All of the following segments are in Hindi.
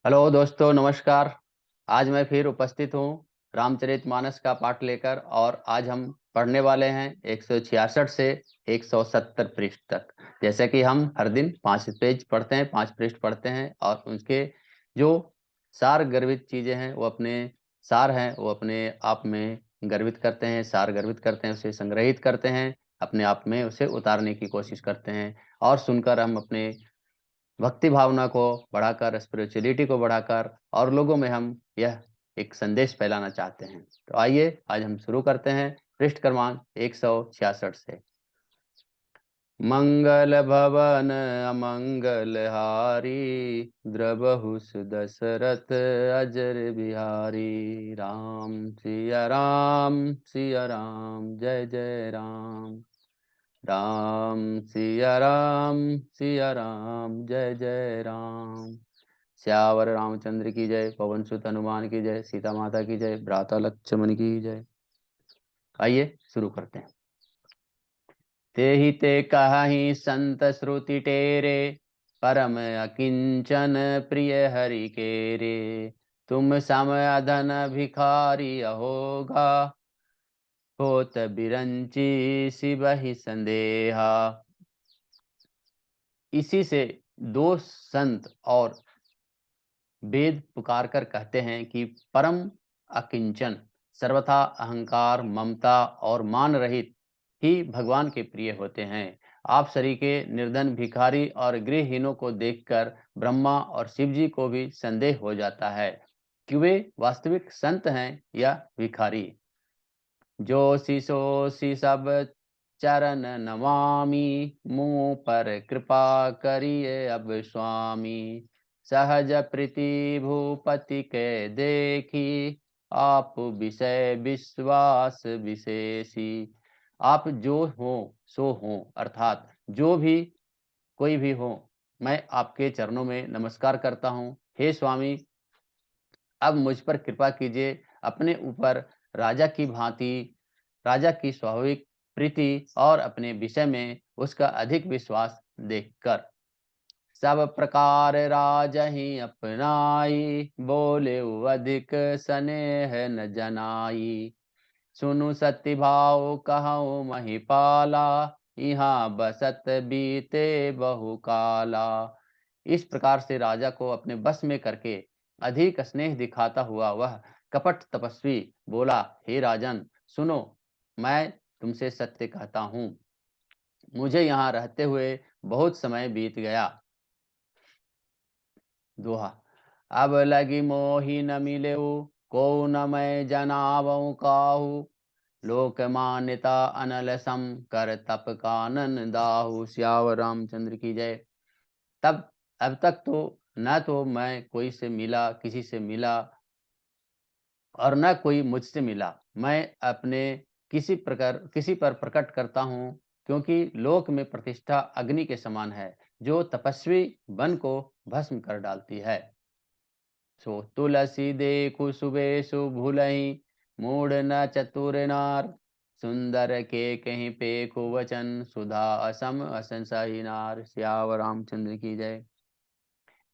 हेलो दोस्तों, नमस्कार। आज मैं फिर उपस्थित हूँ रामचरितमानस का पाठ लेकर और आज हम पढ़ने वाले हैं 166 से 170 पृष्ठ तक। जैसे कि हम हर दिन 5 पेज पढ़ते हैं, 5 पृष्ठ पढ़ते हैं और उसके जो सार गर्भित चीज़ें हैं वो अपने सार हैं वो अपने आप में गर्भित करते हैं, सार गर्भित करते हैं, उसे संग्रहित करते हैं, अपने आप में उसे उतारने की कोशिश करते हैं और सुनकर हम अपने भक्ति भावना को बढ़ाकर, स्पिरिचुअलिटी को बढ़ाकर और लोगों में हम यह एक संदेश फैलाना चाहते हैं। तो आइए आज हम शुरू करते हैं पृष्ठ क्रमांक 166 से। मंगल भवन अमंगल हारी, द्रबहु सुदशरथ अजर बिहारी। सिया राम, जय जय राम। सिया राम, जय जय राम। श्यावर रामचंद्र की जय, पवन सुत हनुमान की जय, सीता माता की जय, भ्राता लक्ष्मण की जय। आइए शुरू करते हैं। तेहि ते कहाहि संत श्रुति टेरे, परम अकिंचन प्रिय हरि केरे। तुम सम अधन भिखारी अहोगा, होत बिरंची सिबहि संदेहा। इसी से दो संत और वेद पुकार कर कहते हैं कि परम अकिंचन, सर्वथा अहंकार, ममता और मान रहित ही भगवान के प्रिय होते हैं। आप सरी के निर्धन भिखारी और गृहहीनों को देखकर ब्रह्मा और शिव जी को भी संदेह हो जाता है कि वे वास्तविक संत हैं या भिखारी। जोशी सोशी सब चरण नमामि, मुँह पर कृपा करिए अब स्वामी। सहज प्रीति भूपति के देखी, आप विषय विश्वास विशेषी। आप जो हो सो हो, अर्थात जो भी कोई भी हो, मैं आपके चरणों में नमस्कार करता हूँ। हे स्वामी, अब मुझ पर कृपा कीजिए, अपने ऊपर राजा की भांति, राजा की स्वाभाविक प्रीति और अपने विषय में उसका अधिक विश्वास देखकर। सब प्रकार राजहि अपनाई, बोले अधिक स्नेह न जनाई। सुनु सत्य भाव कहूँ महिपाला, यहाँ बसत बीते बहु काला। इस प्रकार से राजा को अपने बस में करके अधिक स्नेह दिखाता हुआ वह कपट तपस्वी बोला, हे राजन सुनो, मैं तुमसे सत्य कहता हूँ, मुझे यहाँ रहते हुए बहुत समय बीत गया। दोहा। अब लगी मोहि न मिलेऊ, को न मैं जनावऊ काहू। लोक मान्यता अनल सम, कर तप कानन दाहू। श्यावर रामचंद्र की जय। तब अब तक तो न तो मैं कोई से मिला, किसी से मिला और न कोई मुझसे मिला। मैं अपने किसी पर प्रकट करता हूँ, क्योंकि लोक में प्रतिष्ठा अग्नि के समान है, जो तपस्वी वन को भस्म कर डालती है। सो तुलसी देखु सुबेशु भूलहि, मूढ़ न चतुर नार। सुंदर के कहीं पेखु वचन, सुधा असम असंसाही नार। श्यावर रामचंद्र की जय।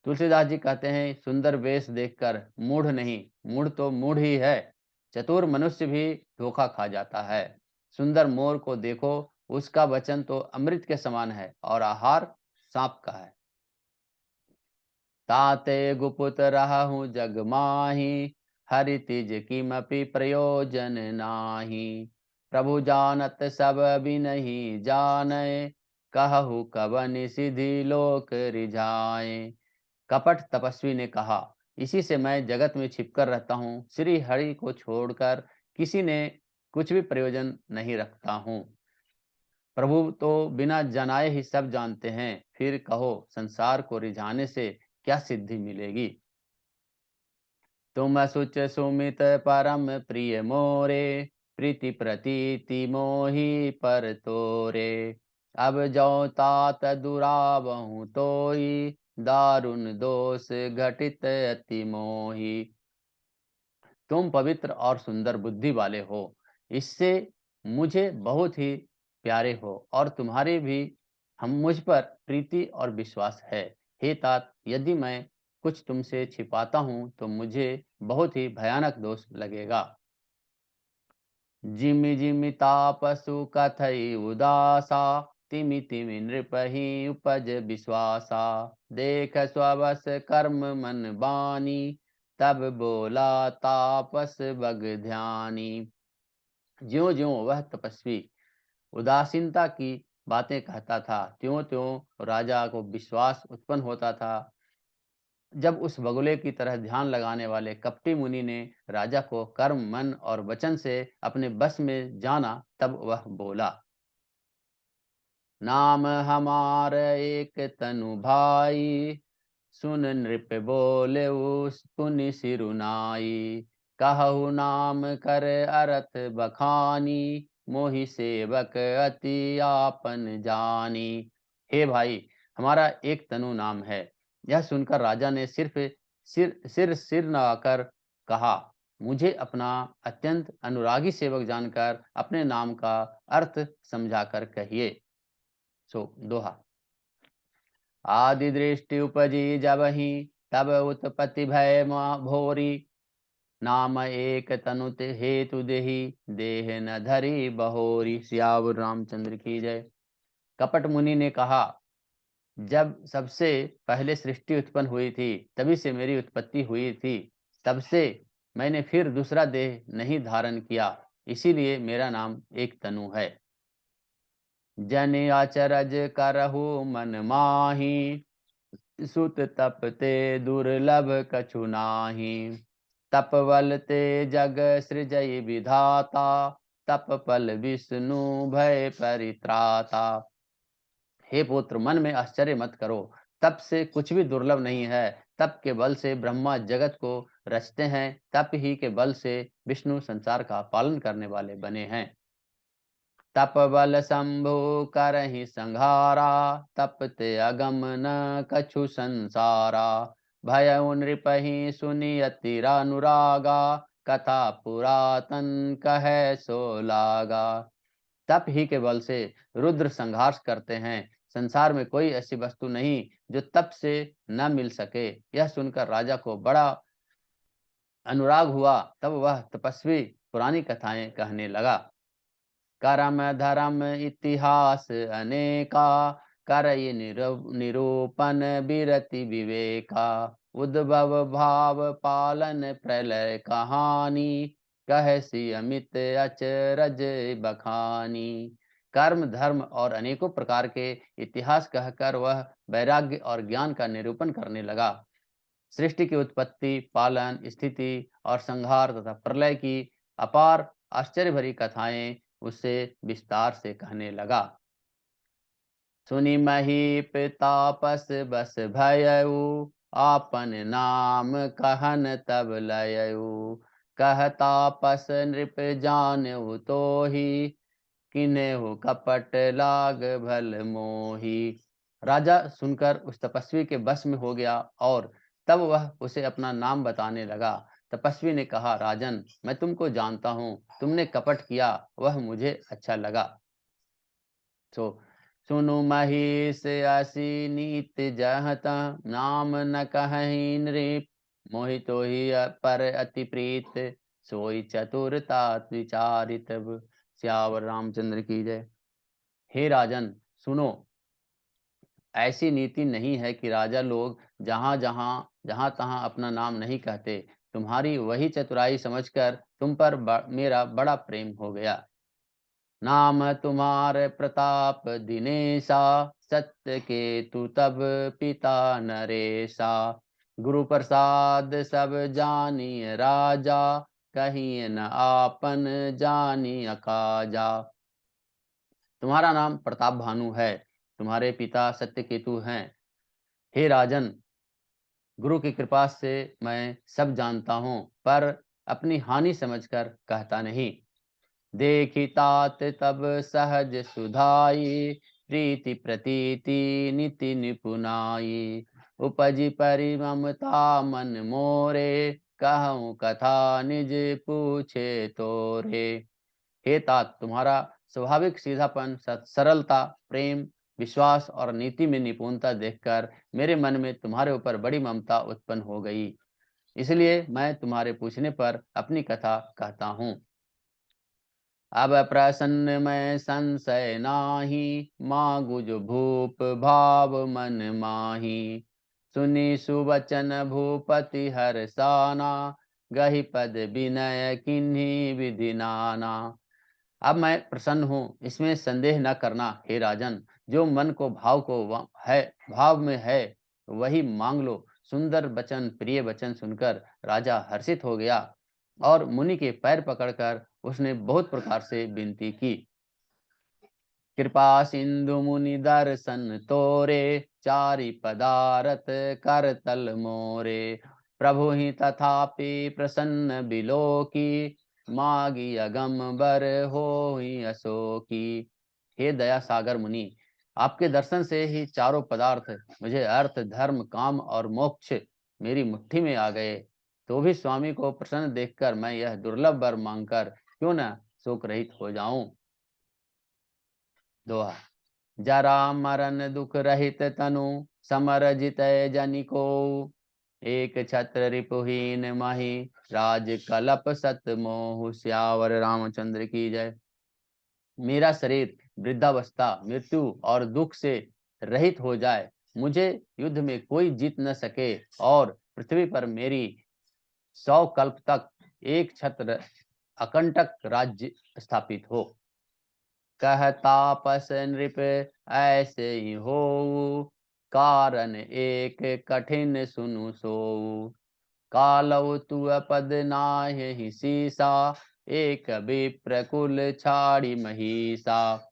तुलसीदास जी कहते हैं, सुंदर वेश देखकर मूढ़ नहीं, मूढ़ तो मूढ़ ही है, चतुर मनुष्य भी धोखा खा जाता है। सुंदर मोर को देखो, उसका वचन तो अमृत के समान है और आहार सांप का है। ताते गुपुत रहूं जग माही, हरि तिज किमपि प्रयोजन नाही। प्रभु जानत सब बिनहि जानै, कहु कवन सिधि लोक रिझाए। कपट तपस्वी ने कहा, इसी से मैं जगत में छिपकर रहता हूँ, श्री हरि को छोड़कर किसी ने कुछ भी प्रयोजन नहीं रखता हूँ। प्रभु तो बिना जनाए ही सब जानते हैं, फिर कहो संसार को रिझाने से क्या सिद्धि मिलेगी। तुम सुच सुमित परम प्रिय मोरे, प्रीति प्रतीति मोहि पर तोरे। अब जो तात दुरावहु तोई, दारुण दोष घटित अति मोही। तुम पवित्र और सुंदर बुद्धि वाले हो, इससे मुझे बहुत ही प्यारे हो और तुम्हारे भी हम मुझ पर प्रीति और विश्वास है। हे तात, यदि मैं कुछ तुमसे छिपाता हूँ तो मुझे बहुत ही भयानक दोष लगेगा। जिमि जिमि तापसु कथई उदासा, तिमि तिमि नृपहि उपज विश्वासा। देख स्वबस कर्म मन बानी, तब बोला तापस बग ध्यानी। ज्यों ज्यों वह तपस्वी उदासीनता की बातें कहता था, त्यों त्यों राजा को विश्वास उत्पन्न होता था। जब उस बगुले की तरह ध्यान लगाने वाले कपटी मुनि ने राजा को कर्म, मन और वचन से अपने बस में जाना, तब वह बोला, नाम हमार एक तनु भाई, सुन नृप बोले उस पुनि सिरुनाई। कहु नाम कर अरथ बखानी, मोहि सेवक अति आपन जानी। हे भाई, हमारा एक तनु नाम है। यह सुनकर राजा ने सिर्फ सिर नवाकर कहा, मुझे अपना अत्यंत अनुरागी सेवक जानकर अपने नाम का अर्थ समझाकर कहिए। दोहा। आदि दृष्टि उपजी जबहि, तब उत्पत्ति भय भोरी। नाम एक तनुत हेतु देहि, देह न धरी बहोरी। सियावर रामचंद्र की जय। कपट मुनि ने कहा, जब सबसे पहले सृष्टि उत्पन्न हुई थी, तभी से मेरी उत्पत्ति हुई थी। तब से मैंने फिर दूसरा देह नहीं धारण किया, इसीलिए मेरा नाम एक तनु है। जन अचरज करहु मन माही, सुत तप ते दुर्लभ कछु नाही। तप बल ते जग सृजई विधाता, तप फल विष्णु भय परित्राता। हे पुत्र, मन में आश्चर्य मत करो, तप से कुछ भी दुर्लभ नहीं है। तप के बल से ब्रह्मा जगत को रचते हैं, तप ही के बल से विष्णु संसार का पालन करने वाले बने हैं। तप बल शंभु करहि संघारा, तपते अगम न कछु संसारा। भयउ नृपहि सुनि अति अनुरागा, कथा पुरातन कहे सो लागा। तप ही के बल से रुद्र संघर्ष करते हैं। संसार में कोई ऐसी वस्तु नहीं जो तप से न मिल सके। यह सुनकर राजा को बड़ा अनुराग हुआ। तब वह तपस्वी पुरानी कथाएं कहने लगा। कर्म धर्म इतिहास अनेका, करई निरूपण बिरति विवेका। उद्भव भाव पालन प्रलय कहानी, कहसी अमित अचरज बखानी। कर्म, धर्म और अनेकों प्रकार के इतिहास कहकर वह वैराग्य और ज्ञान का निरूपण करने लगा। सृष्टि की उत्पत्ति, पालन, स्थिति और संहार तथा प्रलय की अपार आश्चर्य भरी कथाएं उससे विस्तार से कहने लगा। सुनि महीप तापस बस भयउ, आपन नाम कहन तब लयउ। कह तापस नृप जानउ तोहि, किन्हु कपट लाग भल मोही। राजा सुनकर उस तपस्वी के बस में हो गया और तब वह उसे अपना नाम बताने लगा। तपस्वी ने कहा, राजन, मैं तुमको जानता हूँ, तुमने कपट किया, वह मुझे अच्छा लगा। सुनु महीस असी नीत जहत, नाम न कहि नृप, मोहि तोहि पर अति प्रीत, सोई चतुरता विचारित। सियावर रामचंद्र की जय। हे राजन, सुनो, ऐसी नीति नहीं है कि राजा लोग जहां तहां अपना नाम नहीं कहते। तुम्हारी वही चतुराई समझकर तुम पर मेरा बड़ा प्रेम हो गया। नाम तुम्हारे प्रताप दिनेशा, सत्य के तू तब पिता नरेशा। गुरु प्रसाद सब जानिए राजा, कहीं न आपन जानिए काजा। तुम्हारा नाम प्रताप भानु है, तुम्हारे पिता सत्यकेतु हैं। हे राजन, गुरु की कृपा से मैं सब जानता हूँ, पर अपनी हानि समझकर कहता नहीं। देखी तात तब सहज सुधाई, प्रीति प्रतीति नीति निपुनाई। उपजी परि ममता मन मोरे, कहूँ कथा निज पूछे तोरे। हे तात, तुम्हारा स्वाभाविक सीधापन, सरलता, प्रेम विश्वास और नीति में निपुणता देखकर मेरे मन में तुम्हारे ऊपर बड़ी ममता उत्पन्न हो गई। इसलिए मैं तुम्हारे पूछने पर अपनी कथा कहता हूँ। अब प्रसन्न मैं संशय नाही, मागु जो भूप भाव मन माही। सुनी सुवचन भूपति हर्षाना, गहि पद विनय किन्हीं विधि नाना। अब मैं प्रसन्न हूँ, इसमें संदेह न करना हे राजन। जो मन को है भाव में है वही मांग लो। सुंदर वचन प्रिय वचन सुनकर राजा हर्षित हो गया और मुनि के पैर पकड़कर उसने बहुत प्रकार से विनती की। कृपा सिंधु मुनि दर्शन तोरे, चारि पदारत कर तल मोरे। प्रभु ही तथापि प्रसन्न बिलोकी, मागी अगम बर होई अशोकी। हे दया सागर मुनि, आपके दर्शन से ही चारों पदार्थ मुझे अर्थ धर्म काम और मोक्ष मेरी मुट्ठी में आ गए। तो भी स्वामी को प्रसन्न देखकर मैं यह दुर्लभ वर मांगकर क्यों न शोक रहित हो जाऊं। दोहा। जरा मरण दुख रहित तनु, समर जितय जनिको। एक छत्र रिपुहीन मही, राज कलप सत मोह। सियावर रामचंद्र की जय। मेरा शरीर वृद्धावस्था मृत्यु और दुख से रहित हो जाए, मुझे युद्ध में कोई जीत न सके और पृथ्वी पर मेरी 100 कल्प तक एक छत्र अकंटक राज्य स्थापित हो। कह तापस नृप ऐसे ही हो, कारण एक कठिन सुनु सोऊ। कालौ तुअ पद नाहि सीसा, एक विप्र कुल छाड़ी महिषा।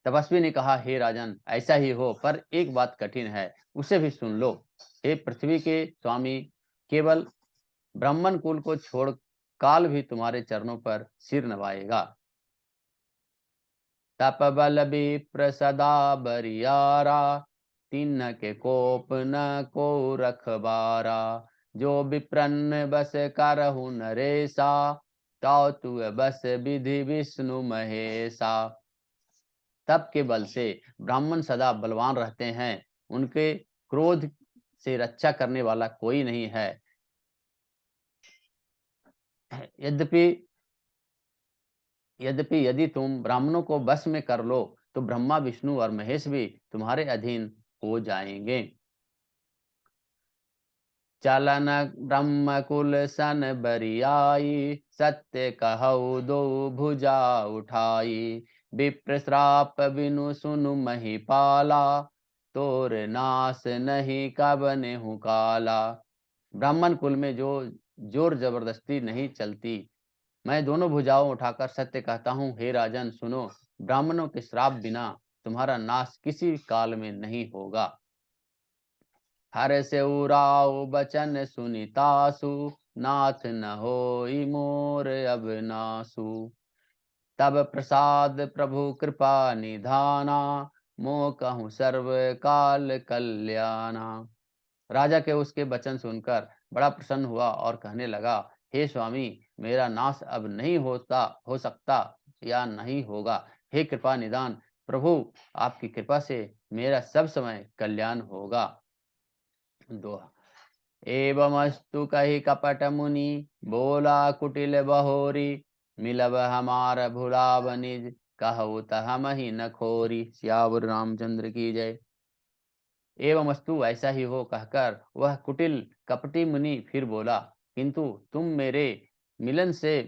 तपस्वी ने कहा, हे राजन ऐसा ही हो, पर एक बात कठिन है, उसे भी सुन लो। हे पृथ्वी के स्वामी, केवल ब्राह्मण कुल को छोड़ काल भी तुम्हारे चरणों पर सिर नवाएगा। तप बल विप्र सदा बरियारा, तिन्ह के कोप न को रखबारा। जो विप्रन्न बस करहु नरेसा, ताउ तुअ बस विधि विष्णु महेशा। तप के बल से ब्राह्मण सदा बलवान रहते हैं, उनके क्रोध से रक्षा करने वाला कोई नहीं है। यद्यपि यद्यपि यदि तुम ब्राह्मणों को बस में कर लो तो ब्रह्मा विष्णु और महेश भी तुम्हारे अधीन हो जाएंगे। चलन ब्रह्म कुल सन बरियाई, सत्य कहु दो भुजा उठाई। विप्र श्राप बिनु सुनु महिपाला, तोर नाश नहीं कबने हूँ काला। ब्राह्मण कुल में जो जोर जबरदस्ती नहीं चलती। मैं दोनों भुजाओं उठाकर सत्य कहता हूँ, हे राजन सुनो, ब्राह्मणों के श्राप बिना तुम्हारा नाश किसी काल में नहीं होगा। हर से उराव बचन सुनितासु, नाथ न होई मोर अब नासु। तब प्रसाद प्रभु कृपा निधाना, मोह कहूँ सर्व काल कल्याणा। राजा के उसके वचन सुनकर बड़ा प्रसन्न हुआ और कहने लगा, हे स्वामी, मेरा नाश अब नहीं हो सकता या नहीं होगा। हे कृपा निदान प्रभु, आपकी कृपा से मेरा सब समय कल्याण होगा। दोहा। एवमस्तु कही कपट मुनि, बोला कुटिल बहोरी। मिलब हमार भुलाव निज, कहु हम ही न खोरी। सियावर रामचंद्र की जय। एवं वस्तु ऐसा ही हो कहकर वह कुटिल कपटी मुनि फिर बोला, किंतु तुम मेरे मिलन से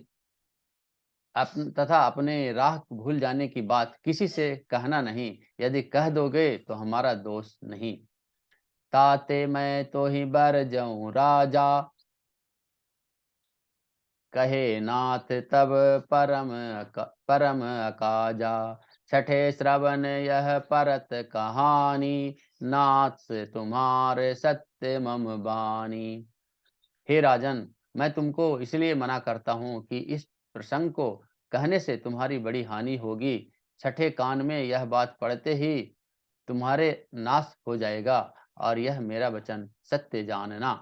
तथा अपने राह भूल जाने की बात किसी से कहना नहीं। यदि कह दोगे तो हमारा दोष नहीं। ताते मैं तो ही बर जाऊं राजा, कहे नाथ तब परम अकाजा। छठे श्रवण यह परत कहानी, नाथ से तुम्हारे सत्य मम बानी। हे राजन, मैं तुमको इसलिए मना करता हूँ कि इस प्रसंग को कहने से तुम्हारी बड़ी हानि होगी। छठे कान में यह बात पड़ते ही तुम्हारे नाश हो जाएगा और यह मेरा वचन सत्य जानना।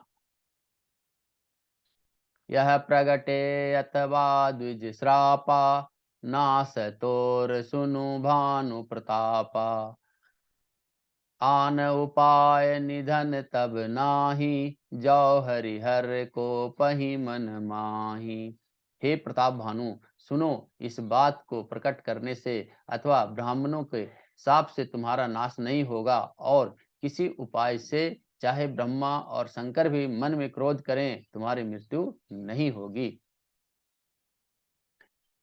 यह प्रगटे अथवा द्विज श्रापा, नास तोर सुनु भानु प्रतापा। आन उपाय निधन तब नाही, जो हरिहर को पही मन माही। हे प्रताप भानु, सुनो, इस बात को प्रकट करने से अथवा ब्राह्मणों के शाप से तुम्हारा नाश नहीं होगा, और किसी उपाय से चाहे ब्रह्मा और शंकर भी मन में क्रोध करें, तुम्हारी मृत्यु नहीं होगी।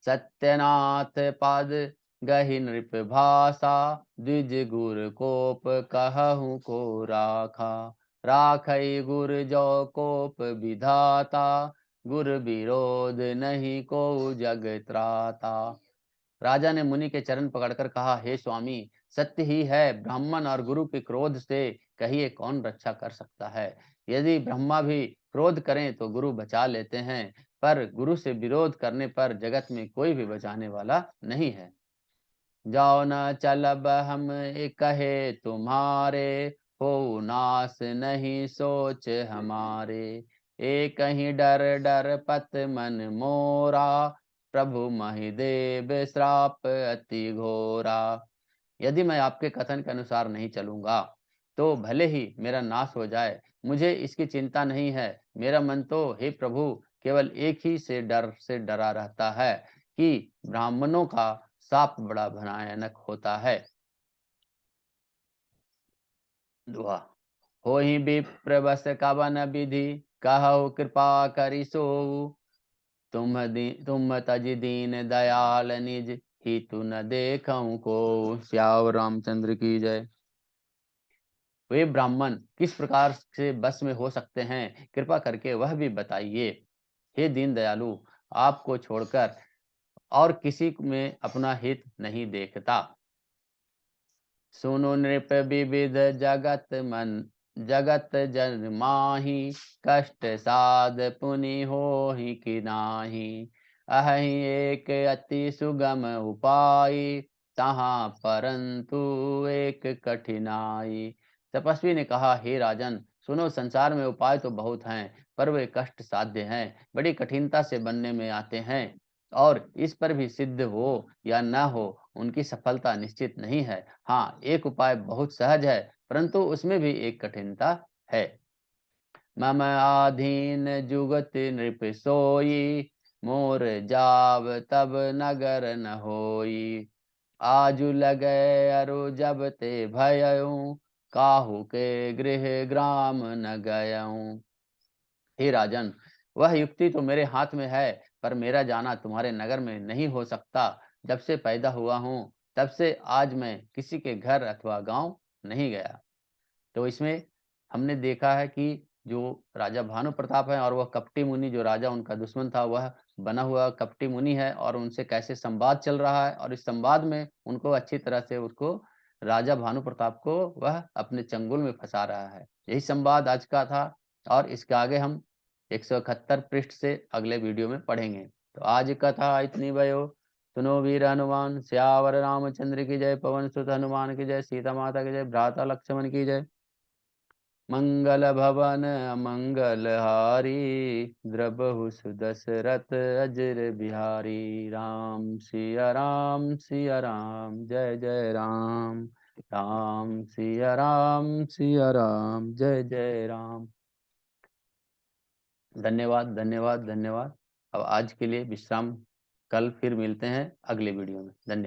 सत्यनाथ पद गहि नृप भाषा, द्विज गुर कोप कहूँ को राखा। राखई गुर जो कोप विधाता, गुर विरोध नहीं को जग त्राता। राजा ने मुनि के चरण पकड़कर कहा, हे स्वामी, सत्य ही है, ब्राह्मण और गुरु के क्रोध से कहिए कौन रक्षा कर सकता है। यदि ब्रह्मा भी क्रोध करें तो गुरु बचा लेते हैं, पर गुरु से विरोध करने पर जगत में कोई भी बचाने वाला नहीं है। जाओ न चलब हम कहे तुम्हारे, हो नाश नहीं सोच हमारे। एक ही डर डर पत मन मोरा, प्रभु महिदेव श्राप अति घोरा। यदि मैं आपके कथन के अनुसार नहीं चलूंगा तो भले ही मेरा नाश हो जाए, मुझे इसकी चिंता नहीं है। मेरा मन तो हे प्रभु केवल एक ही से डरा रहता है कि ब्राह्मणों का शाप बड़ा भयानक होता है। दुआ। होहि विप्र बस कवन विधि, कहु कृपा करि सोऊ। तुम तज दीन दयाल निज, हितु न देखऊं को। श्याम रामचंद्र की जय। वे ब्राह्मण किस प्रकार से बस में हो सकते हैं, कृपा करके वह भी बताइए। हे दीन दयालु, आपको छोड़कर और किसी में अपना हित नहीं देखता। सुनो नृप विविध जगत जन माही, कष्ट साध पुनि होहि कि नाही। अहि एक अति सुगम उपाय, तहाँ परंतु एक कठिनाई। तपस्वी ने कहा, हे राजन, सुनो, संसार में उपाय तो बहुत हैं, पर वे कष्ट साध्य हैं, बड़ी कठिनता से बनने में आते हैं, और इस पर भी सिद्ध हो या न हो, उनकी सफलता निश्चित नहीं है। हाँ, एक उपाय बहुत सहज है, परंतु उसमें भी एक कठिनता है। मम आधीन जुगत नृप सोई, मोर जाव तब नगर न होई। आजु लगे अरु जब ते भयऊं, काहू के गृह ग्राम न गयऊं। हे राजन, वह युक्ति तो मेरे हाथ में है, पर मेरा जाना तुम्हारे नगर में नहीं हो सकता। जब से पैदा हुआ हूँ, तब से आज मैं किसी के घर अथवा गांव नहीं गया। तो इसमें हमने देखा है कि जो राजा भानु प्रताप है और वह कपटी मुनि, जो राजा उनका दुश्मन था, वह बना हुआ कपटी मुनि है, और उनसे कैसे संवाद चल रहा है, और इस संवाद में उनको अच्छी तरह से उसको राजा भानु प्रताप को वह अपने चंगुल में फंसा रहा है। यही संवाद आज का था, और इसके आगे हम 171 पृष्ठ से अगले वीडियो में पढ़ेंगे। तो आज कथा इतनी भयो। सुनो वीर हनुमान, श्यावर रामचंद्र की जय। पवन सुत हनुमान की जय। सीता माता की जय। भ्राता लक्ष्मण की जय। मंगल भवन मंगल हारी, द्रबहु सुदशरथ अजर बिहारी। राम सिया राम सिया राम, जय जय राम। राम सिया राम, जय जय राम। धन्यवाद धन्यवाद धन्यवाद। अब आज के लिए विश्राम, कल फिर मिलते हैं अगले वीडियो में। धन्यवाद।